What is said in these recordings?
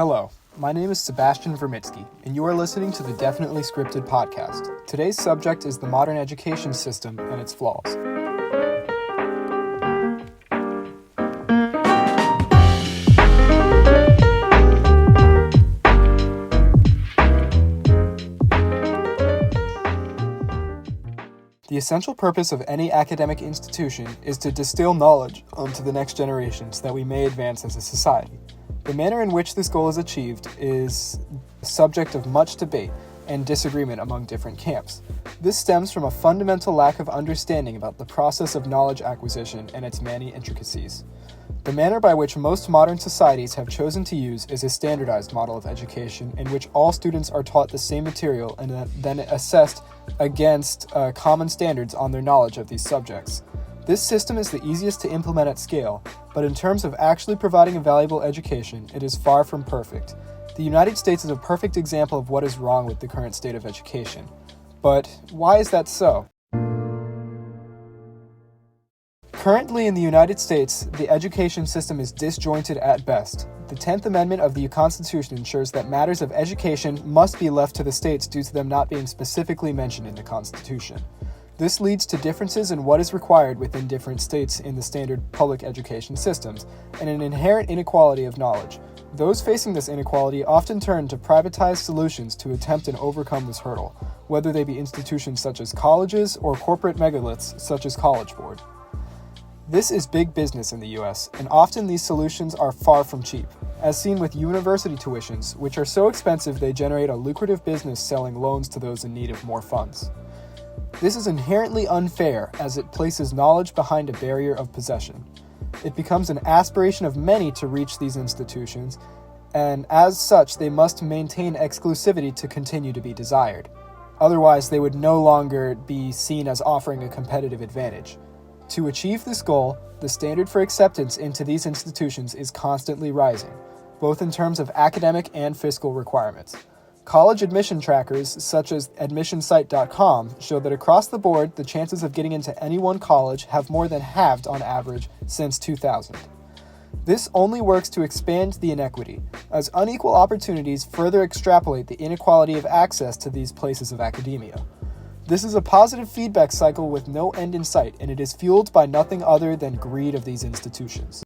Hello, my name is Sebastian Vermitsky, and you are listening to the Definitely Scripted podcast. Today's subject is the modern education system and its flaws. The essential purpose of any academic institution is to distill knowledge onto the next generation so that we may advance as a society. The manner in which this goal is achieved is the subject of much debate and disagreement among different camps. This stems from a fundamental lack of understanding about the process of knowledge acquisition and its many intricacies. The manner by which most modern societies have chosen to use is a standardized model of education in which all students are taught the same material and then assessed against common standards on their knowledge of these subjects. This system is the easiest to implement at scale, but in terms of actually providing a valuable education, it is far from perfect. The United States is a perfect example of what is wrong with the current state of education. But why is that so? Currently in the United States, the education system is disjointed at best. The 10th Amendment of the Constitution ensures that matters of education must be left to the states due to them not being specifically mentioned in the Constitution. This leads to differences in what is required within different states in the standard public education systems, and an inherent inequality of knowledge. Those facing this inequality often turn to privatized solutions to attempt and overcome this hurdle, whether they be institutions such as colleges or corporate megaliths such as College Board. This is big business in the US, and often these solutions are far from cheap, as seen with university tuitions, which are so expensive they generate a lucrative business selling loans to those in need of more funds. This is inherently unfair as it places knowledge behind a barrier of possession. It becomes an aspiration of many to reach these institutions, and as such they must maintain exclusivity to continue to be desired. Otherwise, they would no longer be seen as offering a competitive advantage. To achieve this goal, the standard for acceptance into these institutions is constantly rising, both in terms of academic and fiscal requirements. College admission trackers, such as admissionsite.com, show that across the board, the chances of getting into any one college have more than halved on average since 2000. This only works to expand the inequity, as unequal opportunities further extrapolate the inequality of access to these places of academia. This is a positive feedback cycle with no end in sight, and it is fueled by nothing other than greed of these institutions.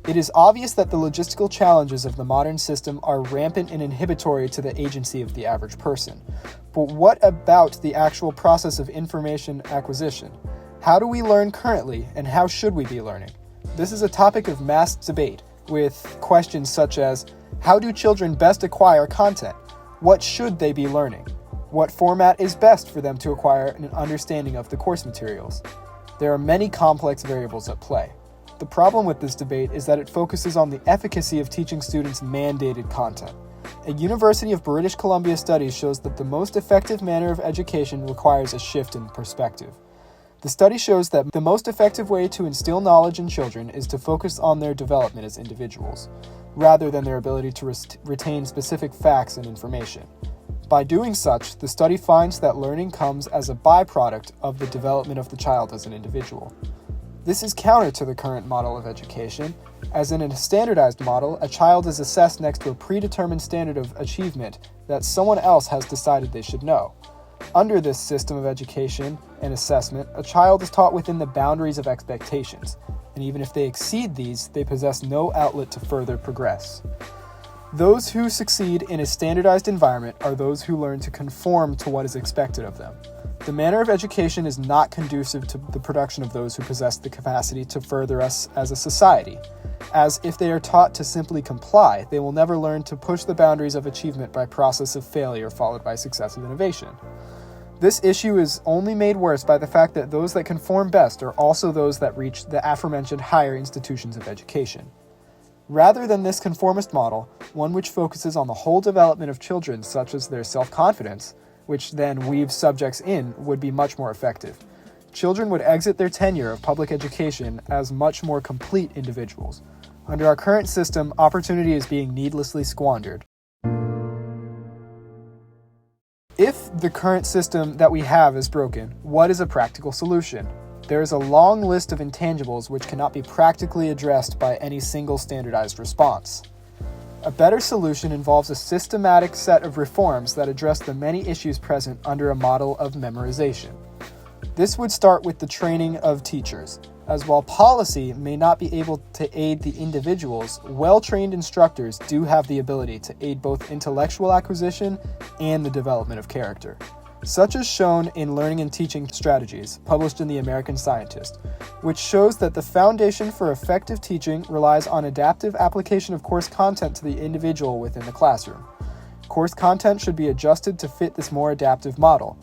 It is obvious that the logistical challenges of the modern system are rampant and inhibitory to the agency of the average person. But what about the actual process of information acquisition? How do we learn currently, and how should we be learning? This is a topic of mass debate, with questions such as, how do children best acquire content? What should they be learning? What format is best for them to acquire an understanding of the course materials? There are many complex variables at play. The problem with this debate is that it focuses on the efficacy of teaching students mandated content. A University of British Columbia study shows that the most effective manner of education requires a shift in perspective. The study shows that the most effective way to instill knowledge in children is to focus on their development as individuals, rather than their ability to retain specific facts and information. By doing such, the study finds that learning comes as a byproduct of the development of the child as an individual. This is counter to the current model of education, as in a standardized model, a child is assessed next to a predetermined standard of achievement that someone else has decided they should know. Under this system of education and assessment, a child is taught within the boundaries of expectations, and even if they exceed these, they possess no outlet to further progress. Those who succeed in a standardized environment are those who learn to conform to what is expected of them. The manner of education is not conducive to the production of those who possess the capacity to further us as a society, as if they are taught to simply comply, they will never learn to push the boundaries of achievement by process of failure followed by successive innovation. This issue is only made worse by the fact that those that conform best are also those that reach the aforementioned higher institutions of education. Rather than this conformist model, one which focuses on the whole development of children, such as their self-confidence, which then weaves subjects in, would be much more effective. Children would exit their tenure of public education as much more complete individuals. Under our current system, opportunity is being needlessly squandered. If the current system that we have is broken, what is a practical solution? There is a long list of intangibles which cannot be practically addressed by any single standardized response. A better solution involves a systematic set of reforms that address the many issues present under a model of memorization. This would start with the training of teachers, as while policy may not be able to aid the individuals, well-trained instructors do have the ability to aid both intellectual acquisition and the development of character, such as shown in Learning and Teaching Strategies, published in The American Scientist, which shows that the foundation for effective teaching relies on adaptive application of course content to the individual within the classroom. Course content should be adjusted to fit this more adaptive model,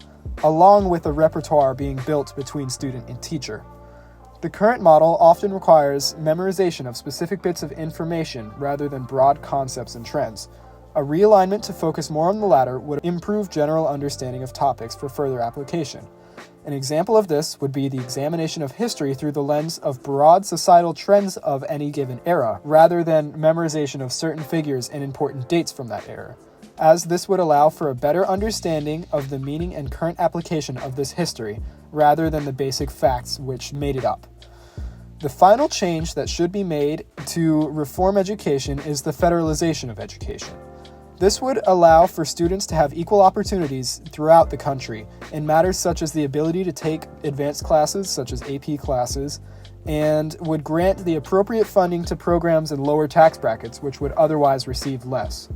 along with a repertoire being built between student and teacher. The current model often requires memorization of specific bits of information rather than broad concepts and trends. A realignment to focus more on the latter would improve general understanding of topics for further application. An example of this would be the examination of history through the lens of broad societal trends of any given era, rather than memorization of certain figures and important dates from that era, as this would allow for a better understanding of the meaning and current application of this history, rather than the basic facts which made it up. The final change that should be made to reform education is the federalization of education. This would allow for students to have equal opportunities throughout the country in matters such as the ability to take advanced classes, such as AP classes, and would grant the appropriate funding to programs in lower tax brackets, which would otherwise receive less.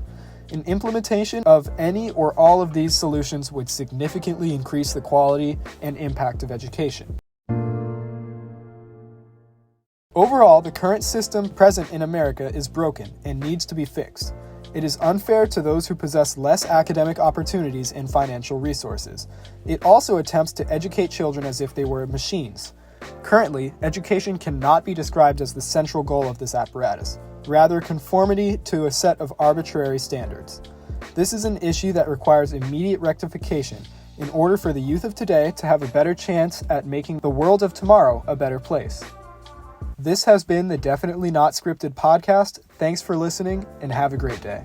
An implementation of any or all of these solutions would significantly increase the quality and impact of education. Overall, the current system present in America is broken and needs to be fixed. It is unfair to those who possess less academic opportunities and financial resources. It also attempts to educate children as if they were machines. Currently, education cannot be described as the central goal of this apparatus, rather conformity to a set of arbitrary standards. This is an issue that requires immediate rectification in order for the youth of today to have a better chance at making the world of tomorrow a better place. This has been the Definitely Not Scripted podcast. Thanks for listening and have a great day.